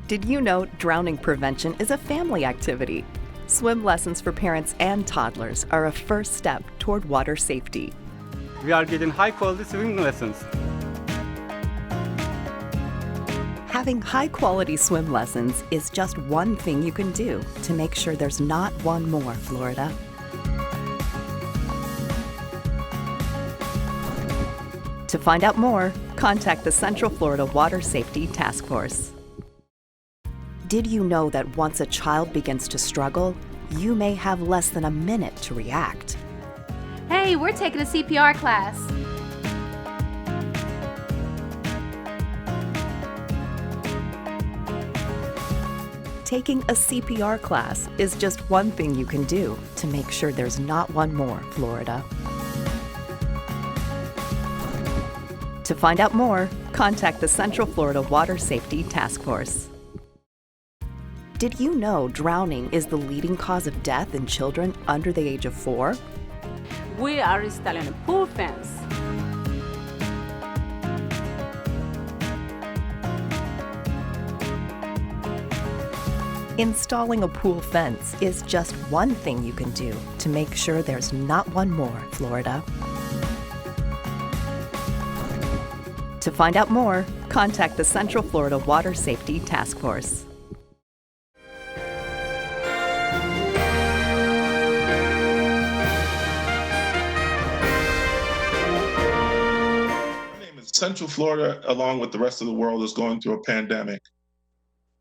Did you know drowning prevention is a family activity? Swim lessons for parents and toddlers are a first step toward water safety. We are getting high-quality swimming lessons. Having high-quality swim lessons is just one thing you can do to make sure there's not one more Florida. To find out more, contact the Central Florida Water Safety Task Force. Did you know that once a child begins to struggle, you may have less than a minute to react? Hey, we're taking a CPR class. Taking a CPR class is just one thing you can do to make sure there's not one more Florida. To find out more, contact the Central Florida Water Safety Task Force. Did you know drowning is the leading cause of death in children under the age of 4? We are installing a pool fence. Installing a pool fence is just one thing you can do to make sure there's not one more Florida. To find out more, contact the Central Florida Water Safety Task Force. Central Florida, along with the rest of the world, is going through a pandemic.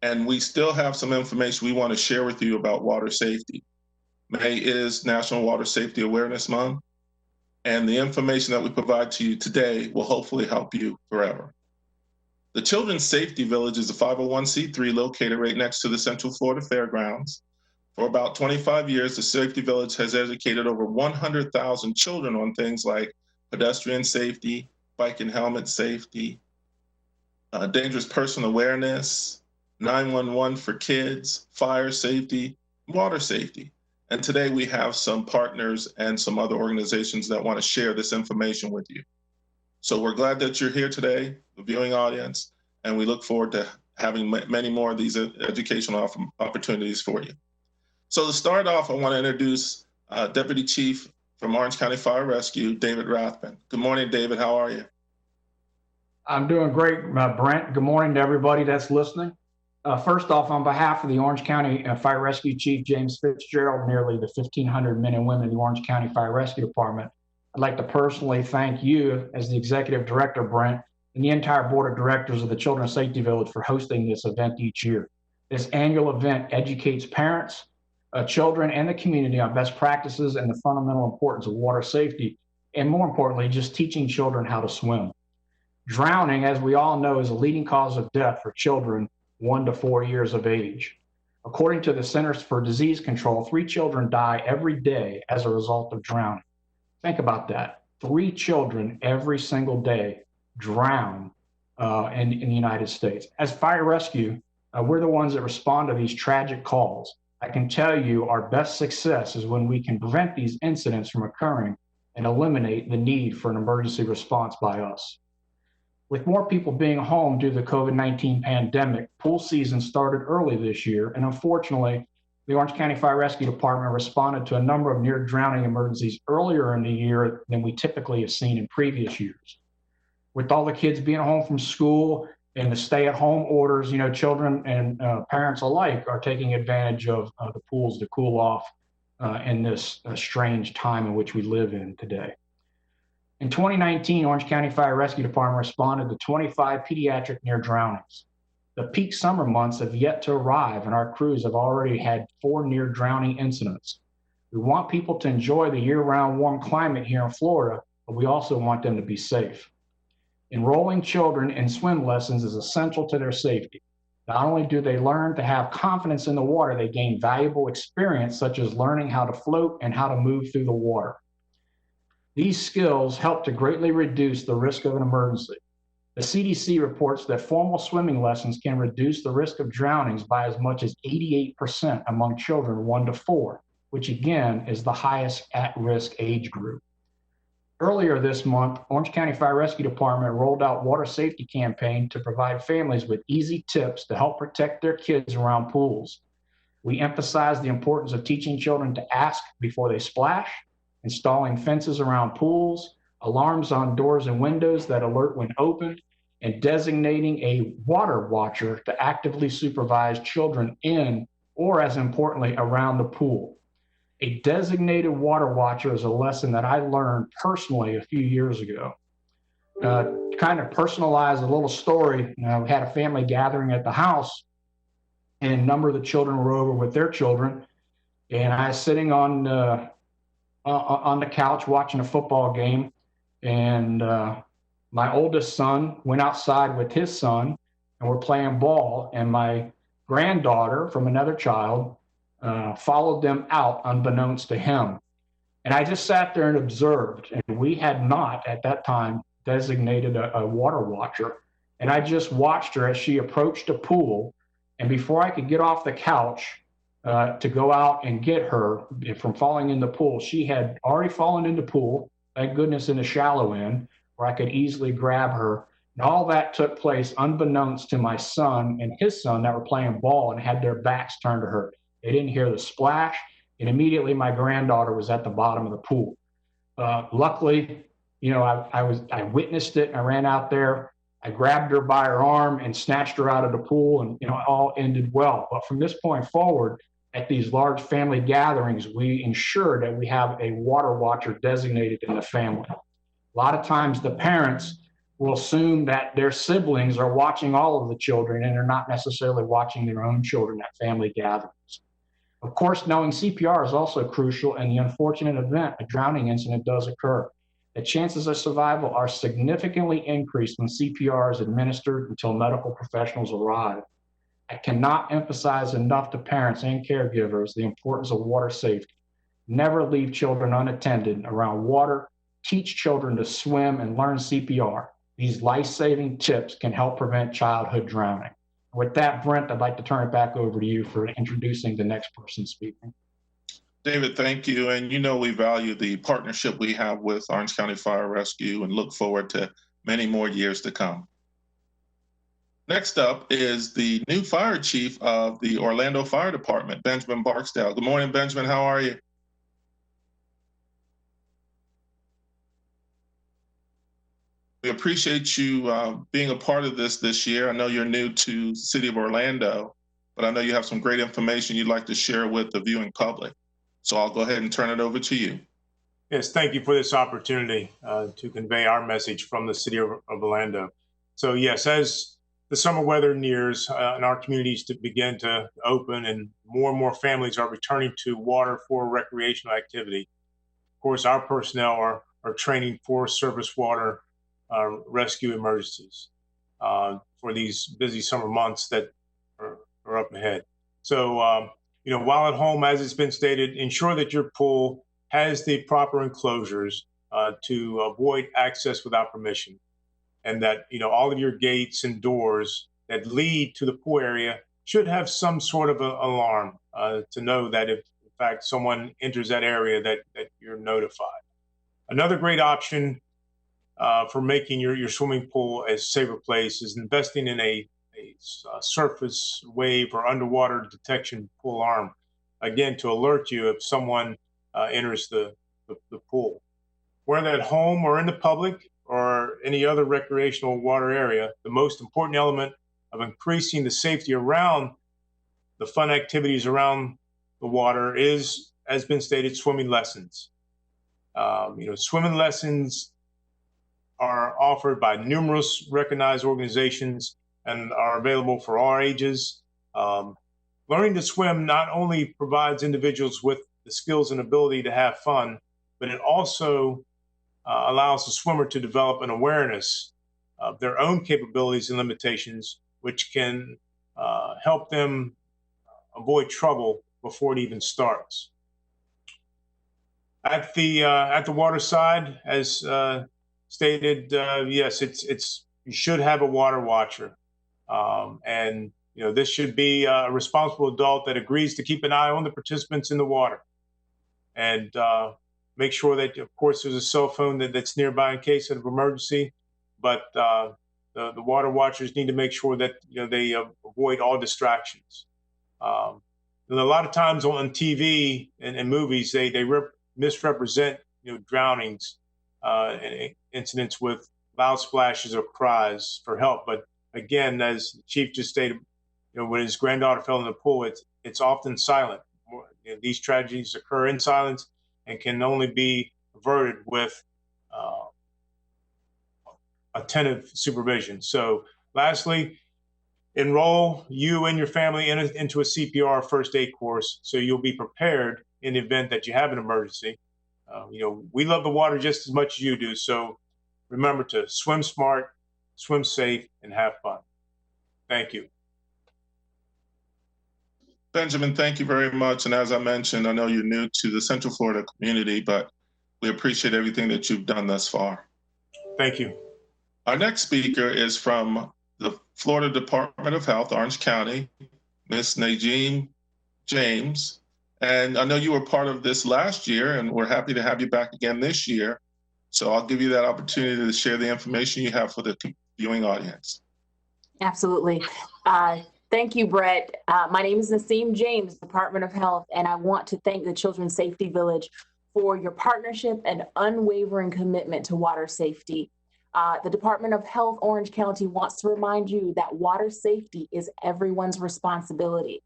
And we still have some information we want to share with you about water safety. May is National Water Safety Awareness Month, and the information that we provide to you today will hopefully help you forever. The Children's Safety Village is a 501c3 located right next to the Central Florida Fairgrounds. For about 25 years, the Safety Village has educated over 100,000 children on things like pedestrian safety, bike and helmet safety, dangerous person awareness, 911 for kids, fire safety, water safety. And today we have some partners and some other organizations that want to share this information with you. So we're glad that you're here today, the viewing audience, and we look forward to having many more of these educational opportunities for you. So to start off, I want to introduce Deputy Chief from Orange County Fire Rescue, David Rothman. Good morning, David. How are you? I'm doing great, Brent. Good morning to everybody that's listening. First off, on behalf of the Orange County Fire Rescue Chief James Fitzgerald, nearly the 1,500 men and women in the Orange County Fire Rescue Department, I'd like to personally thank you as the Executive Director, Brent, and the entire Board of Directors of the Children's Safety Village for hosting this event each year. This annual event educates parents, children, and the community on best practices and the fundamental importance of water safety, and more importantly, just teaching children how to swim. Drowning, as we all know, is a leading cause of death for children 1 to 4 years of age. According to the Centers for Disease Control, 3 children die every day as a result of drowning. Think about that. 3 children every single day drown in the United States. As fire rescue, we're the ones that respond to these tragic calls. I can tell you our best success is when we can prevent these incidents from occurring and eliminate the need for an emergency response by us. With more people being home due to the COVID-19 pandemic, pool season started early this year, and unfortunately, the Orange County Fire Rescue Department responded to a number of near drowning emergencies earlier in the year than we typically have seen in previous years. With all the kids being home from school and the stay-at-home orders, children and parents alike are taking advantage of the pools to cool off in this strange time in which we live in today. In 2019, Orange County Fire Rescue Department responded to 25 pediatric near drownings. The peak summer months have yet to arrive, and our crews have already had 4 near drowning incidents. We want people to enjoy the year-round warm climate here in Florida, but we also want them to be safe. Enrolling children in swim lessons is essential to their safety. Not only do they learn to have confidence in the water, they gain valuable experience such as learning how to float and how to move through the water. These skills help to greatly reduce the risk of an emergency. The CDC reports that formal swimming lessons can reduce the risk of drownings by as much as 88% among children 1 to 4, which again is the highest at-risk age group. Earlier this month, Orange County Fire Rescue Department rolled out water safety campaign to provide families with easy tips to help protect their kids around pools. We emphasize the importance of teaching children to ask before they splash, installing fences around pools, alarms on doors and windows that alert when opened, and designating a water watcher to actively supervise children in, or as importantly, around the pool. A designated water watcher is a lesson that I learned personally a few years ago. Kind of personalize a little story. We had a family gathering at the house, and a number of the children were over with their children, and I was sitting on the couch watching a football game, and my oldest son went outside with his son, and we're playing ball, and my granddaughter from another child followed them out unbeknownst to him. And I just sat there and observed, and we had not at that time designated a water watcher. And I just watched her as she approached a pool. And before I could get off the couch to go out and get her from falling in the pool, she had already fallen in the pool, thank goodness in the shallow end, where I could easily grab her. And all that took place unbeknownst to my son and his son that were playing ball and had their backs turned to her. They didn't hear the splash, and immediately my granddaughter was at the bottom of the pool. Luckily, I witnessed it. I ran out there. I grabbed her by her arm and snatched her out of the pool, and it all ended well. But from this point forward, at these large family gatherings, we ensure that we have a water watcher designated in the family. A lot of times the parents will assume that their siblings are watching all of the children, and they're not necessarily watching their own children at family gatherings. Of course, knowing CPR is also crucial in the unfortunate event a drowning incident does occur. The chances of survival are significantly increased when CPR is administered until medical professionals arrive. I cannot emphasize enough to parents and caregivers the importance of water safety. Never leave children unattended around water. Teach children to swim and learn CPR. These life-saving tips can help prevent childhood drowning. With that, Brent, I'd like to turn it back over to you for introducing the next person speaking. David, thank you. And we value the partnership we have with Orange County Fire Rescue and look forward to many more years to come. Next up is the new fire chief of the Orlando Fire Department, Benjamin Barksdale. Good morning, Benjamin. How are you? We appreciate you being a part of this year. I know you're new to the city of Orlando, but I know you have some great information you'd like to share with the viewing public. So I'll go ahead and turn it over to you. Yes, thank you for this opportunity to convey our message from the city of Orlando. So yes, as the summer weather nears and our communities to begin to open and more families are returning to water for recreational activity, of course, our personnel are training for surface water rescue emergencies for these busy summer months that are up ahead. So, while at home, as it's been stated, ensure that your pool has the proper enclosures to avoid access without permission, and that all of your gates and doors that lead to the pool area should have some sort of an alarm to know that if in fact someone enters that area that you're notified. Another great option for making your swimming pool a safer place is investing in a surface wave or underwater detection pool alarm, again, to alert you if someone enters the pool. Whether at home or in the public or any other recreational water area, the most important element of increasing the safety around the fun activities around the water is, as been stated, swimming lessons. Swimming lessons are offered by numerous recognized organizations and are available for all ages. Learning to swim not only provides individuals with the skills and ability to have fun, but it also allows the swimmer to develop an awareness of their own capabilities and limitations, which can help them avoid trouble before it even starts. At the water side, as stated, yes, you should have a water watcher, and this should be a responsible adult that agrees to keep an eye on the participants in the water. And Make sure that, of course, there's a cell phone that's nearby in case of emergency. But the water watchers need to make sure that they avoid all distractions. And a lot of times on TV and movies, they misrepresent drownings and incidents with loud splashes or cries for help. But again, as the chief just stated, when his granddaughter fell in the pool, it's often silent. These tragedies occur in silence and can only be averted with attentive supervision. So lastly, enroll you and your family into a CPR first aid course so you'll be prepared in the event that you have an emergency. We love the water just as much as you do. So remember to swim smart, swim safe, and have fun. Thank you. Benjamin, thank you very much. And as I mentioned, I know you're new to the Central Florida community, but we appreciate everything that you've done thus far. Thank you. Our next speaker is from the Florida Department of Health, Orange County, Ms. Nadine James. And I know you were part of this last year, and we're happy to have you back again this year. So I'll give you that opportunity to share the information you have for the viewing audience. Absolutely. Thank you, Brett. My name is Nadine James, Department of Health, and I want to thank the Children's Safety Village for your partnership and unwavering commitment to water safety. The Department of Health, Orange County, wants to remind you that water safety is everyone's responsibility.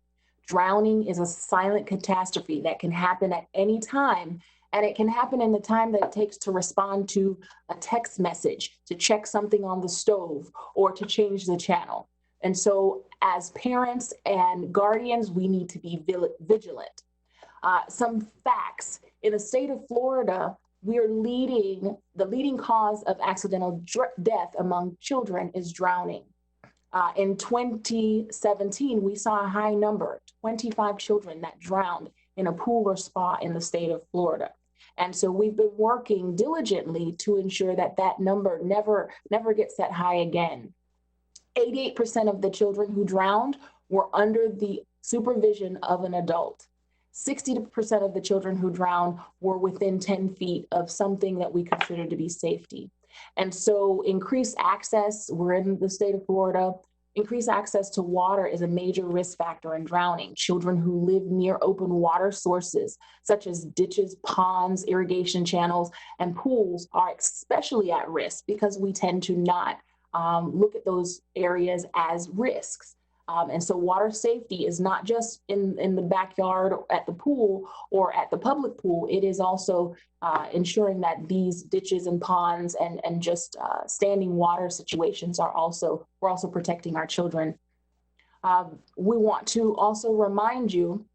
Drowning is a silent catastrophe that can happen at any time, and it can happen in the time that it takes to respond to a text message, to check something on the stove, or to change the channel. And so as parents and guardians, we need to be vigilant. Some facts. In the state of Florida, we are the leading cause of accidental death among children is drowning. In 2017, we saw a high number, 25 children that drowned in a pool or spa in the state of Florida. And so we've been working diligently to ensure that that number never gets that high again. 88% of the children who drowned were under the supervision of an adult. 60% of the children who drowned were within 10 feet of something that we consider to be safety. And so increased access, we're in the state of Florida, increased access to water is a major risk factor in drowning. Children who live near open water sources, such as ditches, ponds, irrigation channels, and pools are especially at risk because we tend to not look at those areas as risks. And so water safety is not just in the backyard at the pool or at the public pool. It is also ensuring that these ditches and ponds and just standing water situations we're also protecting our children. We want to also remind you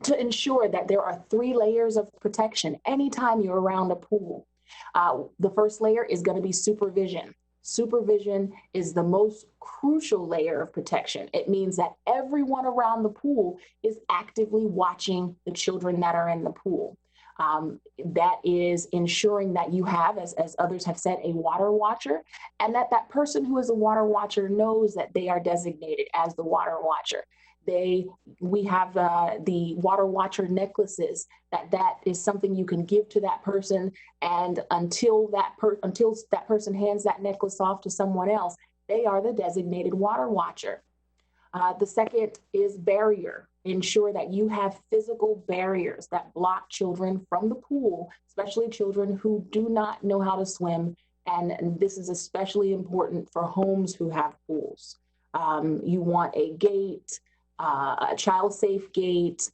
to ensure that there are 3 layers of protection anytime you're around a pool. The first layer is going to be supervision. Supervision is the most crucial layer of protection. It means that everyone around the pool is actively watching the children that are in the pool. That is ensuring that you have, as others have said, a water watcher, and that person who is a water watcher knows that they are designated as the water watcher. We have the water watcher necklaces that is something you can give to that person, and until that person hands that necklace off to someone else, they are the designated water watcher. The second is barrier. Ensure that you have physical barriers that block children from the pool, especially children who do not know how to swim, and this is especially important for homes who have pools. You want a gate, a child-safe gate,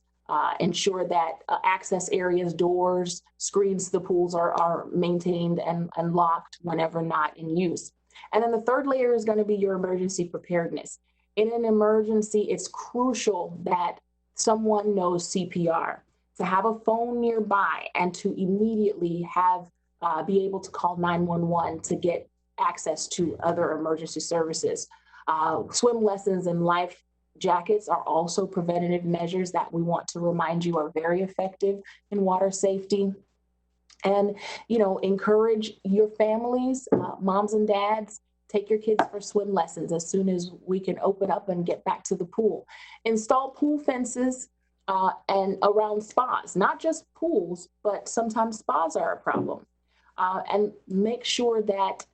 ensure that access areas, doors, screens to the pools are maintained and locked whenever not in use. And then the third layer is going to be your emergency preparedness. In an emergency, it's crucial that someone knows CPR, to have a phone nearby and to immediately be able to call 911 to get access to other emergency services. Swim lessons and life jackets are also preventative measures that we want to remind you are very effective in water safety. And, encourage your families, moms and dads, take your kids for swim lessons as soon as we can open up and get back to the pool. Install pool fences and around spas, not just pools, but sometimes spas are a problem. And make sure that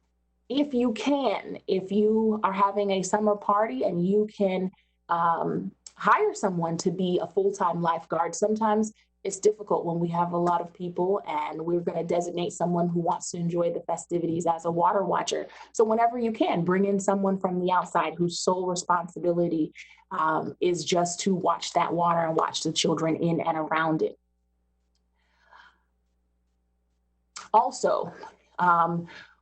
if you can, if you are having a summer party and you can hire someone to be a full-time lifeguard. Sometimes it's difficult when we have a lot of people and we're going to designate someone who wants to enjoy the festivities as a water watcher. So whenever you can, bring in someone from the outside whose sole responsibility is just to watch that water and watch the children in and around it. Also,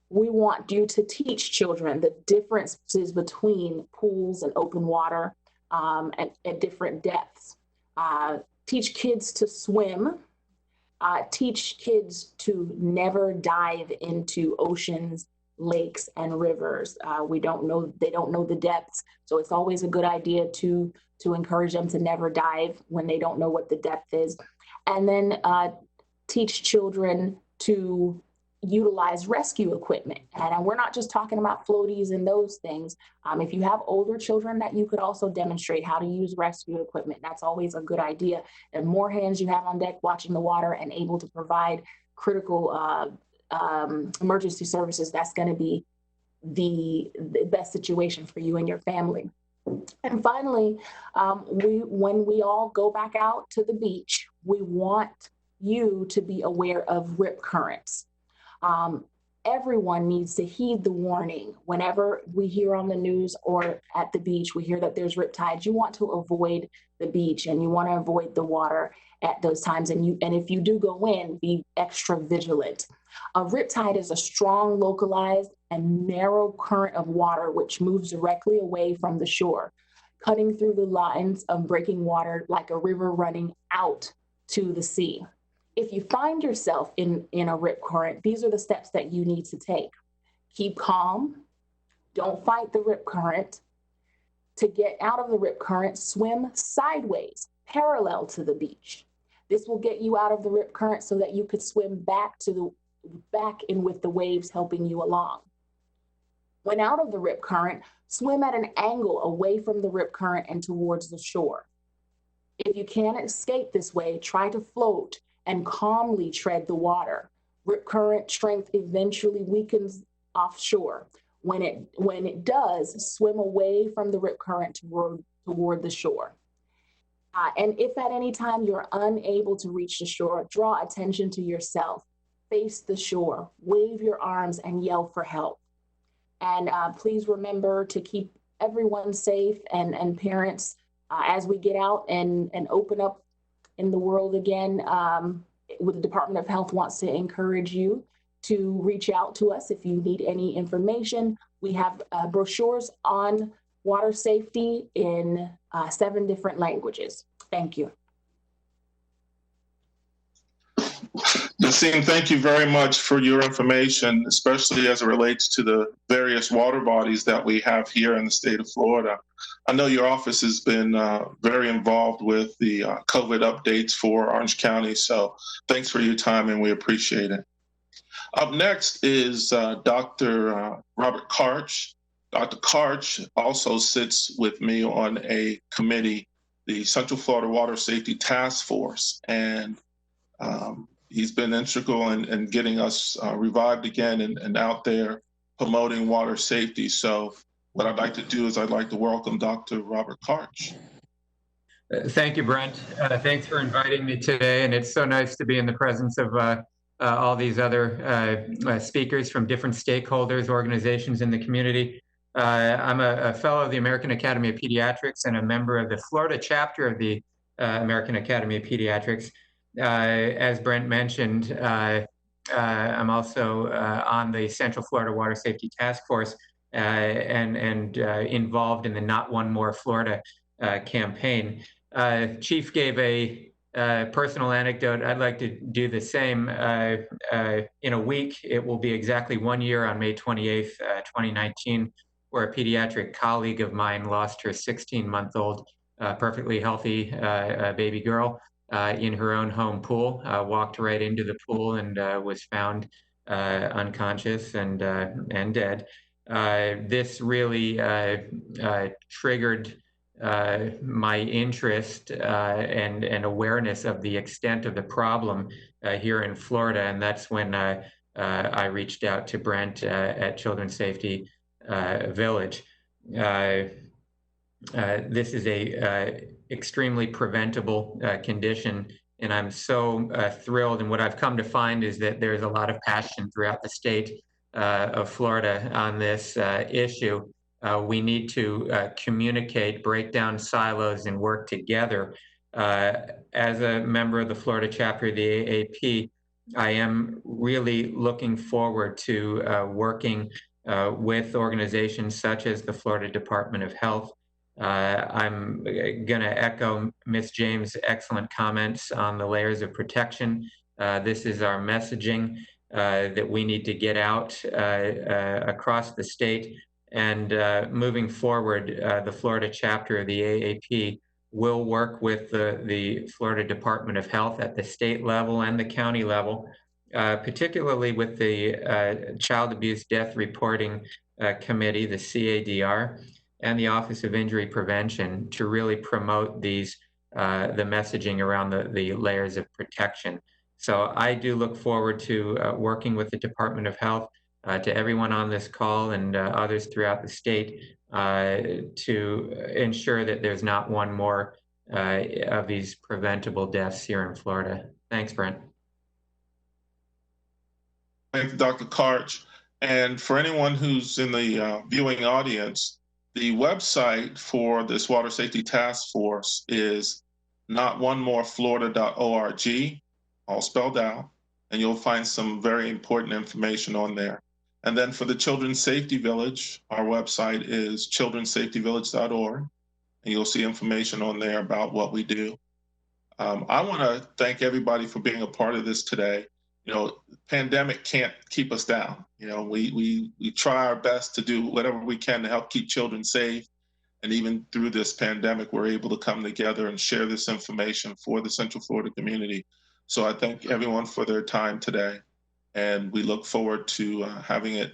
we want you to teach children the differences between pools and open water at different depths. Teach kids to swim. Teach kids to never dive into oceans, lakes, and rivers. They don't know the depths, so it's always a good idea to encourage them to never dive when they don't know what the depth is. And then teach children to utilize rescue equipment. And we're not just talking about floaties and those things. If you have older children, that you could also demonstrate how to use rescue equipment. That's always a good idea. The more hands you have on deck watching the water and able to provide critical emergency services, that's going to be the best situation for you and your family. And finally, when we all go back out to the beach, we want you to be aware of rip currents. Everyone needs to heed the warning. Whenever we hear on the news or at the beach, we hear that there's riptides, you want to avoid the beach and you want to avoid the water at those times. And if you do go in, be extra vigilant. A riptide is a strong, localized, and narrow current of water which moves directly away from the shore, cutting through the lines of breaking water like a river running out to the sea. If you find yourself in a rip current, these are the steps that you need to take. Keep calm. Don't fight the rip current. To get out of the rip current, swim sideways, parallel to the beach. This will get you out of the rip current so that you could swim back in with the waves helping you along. When out of the rip current, swim at an angle away from the rip current and towards the shore. If you can't escape this way, try to float and calmly tread the water. Rip current strength eventually weakens offshore. When it does, swim away from the rip current toward the shore. And if at any time you're unable to reach the shore, draw attention to yourself. Face the shore, wave your arms, and yell for help. And please remember to keep everyone safe and parents as we get out and open up in the world again. The Department of Health wants to encourage you to reach out to us if you need any information. We have brochures on water safety in 7 different languages. Thank you. Nassim, thank you very much for your information, especially as it relates to the various water bodies that we have here in the state of Florida. I know your office has been very involved with the COVID updates for Orange County, so thanks for your time and we appreciate it. Up next is Dr. Robert Karch. Dr. Karch also sits with me on a committee, the Central Florida Water Safety Task Force, and he's been integral in getting us revived again and out there promoting water safety. So what I'd like to do is I'd like to welcome Dr. Robert Karch. Thank you, Brent. Thanks for inviting me today. And it's so nice to be in the presence of all these other speakers from different stakeholders, organizations in the community. I'm a fellow of the American Academy of Pediatrics and a member of the Florida chapter of the American Academy of Pediatrics. As Brent mentioned, I'm also on the Central Florida Water Safety Task Force and involved in the Not One More Florida campaign. Chief gave a personal anecdote. I'd like to do the same. In a week, it will be exactly 1 year on May 28th, 2019, where a pediatric colleague of mine lost her 16-month-old perfectly healthy baby girl in her own home pool, walked right into the pool and was found unconscious and dead. This really triggered my interest and awareness of the extent of the problem here in Florida, and that's when I reached out to Brent at Children's Safety Village. This is a extremely preventable condition, and I'm so thrilled. And what I've come to find is that there's a lot of passion throughout the state of Florida on this issue. We need to communicate, break down silos, and work together. As a member of the Florida chapter of the AAP, I am really looking forward to working with organizations such as the Florida Department of Health. I'm going to echo Ms. James' excellent comments on the layers of protection. This is our messaging that we need to get out across the state. And moving forward, the Florida chapter of the AAP will work with the Florida Department of Health at the state level and the county level, particularly with the Child Abuse Death Reporting Committee, the CADR, and the Office of Injury Prevention to really promote these, the messaging around the layers of protection. So I do look forward to working with the Department of Health, to everyone on this call and others throughout the state to ensure that there's not one more of these preventable deaths here in Florida. Thanks, Brent. Thank you, Dr. Karch. And for anyone who's in the viewing audience, the website for this Water Safety Task Force is notonemoreflorida.org, all spelled out, and you'll find some very important information on there. And then for the Children's Safety Village, our website is children'ssafetyvillage.org, and you'll see information on there about what we do. I want to thank everybody for being a part of this today. You know, pandemic can't keep us down. You know, we try our best to do whatever we can to help keep children safe. And even through this pandemic, we're able to come together and share this information for the Central Florida community. So I thank everyone for their time today. And we look forward to having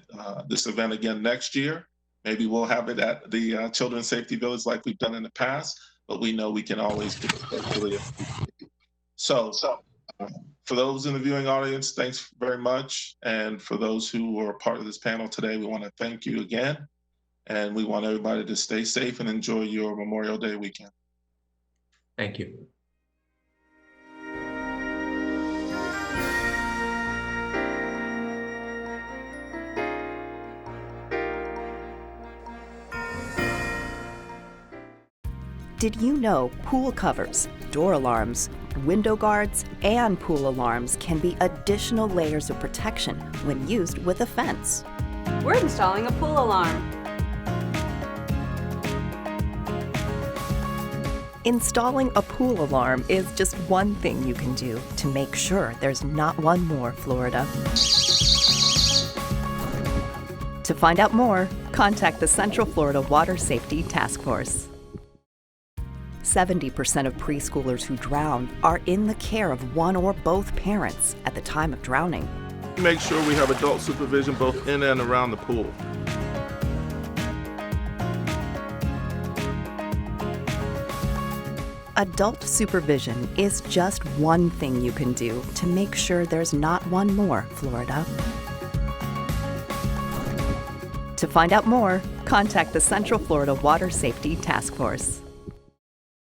this event again next year. Maybe we'll have it at the Children's Safety Village like we've done in the past, but we know we can always do it virtually. So for those in the viewing audience, thanks very much. And for those who were part of this panel today, we want to thank you again. And we want everybody to stay safe and enjoy your Memorial Day weekend. Thank you. Did you know pool covers, door alarms, window guards, and pool alarms can be additional layers of protection when used with a fence? We're installing a pool alarm. Installing a pool alarm is just one thing you can do to make sure there's not one more Florida. To find out more, contact the Central Florida Water Safety Task Force. 70% of preschoolers who drown are in the care of one or both parents at the time of drowning. Make sure we have adult supervision both in and around the pool. Adult supervision is just one thing you can do to make sure there's not one more Florida. To find out more, contact the Central Florida Water Safety Task Force.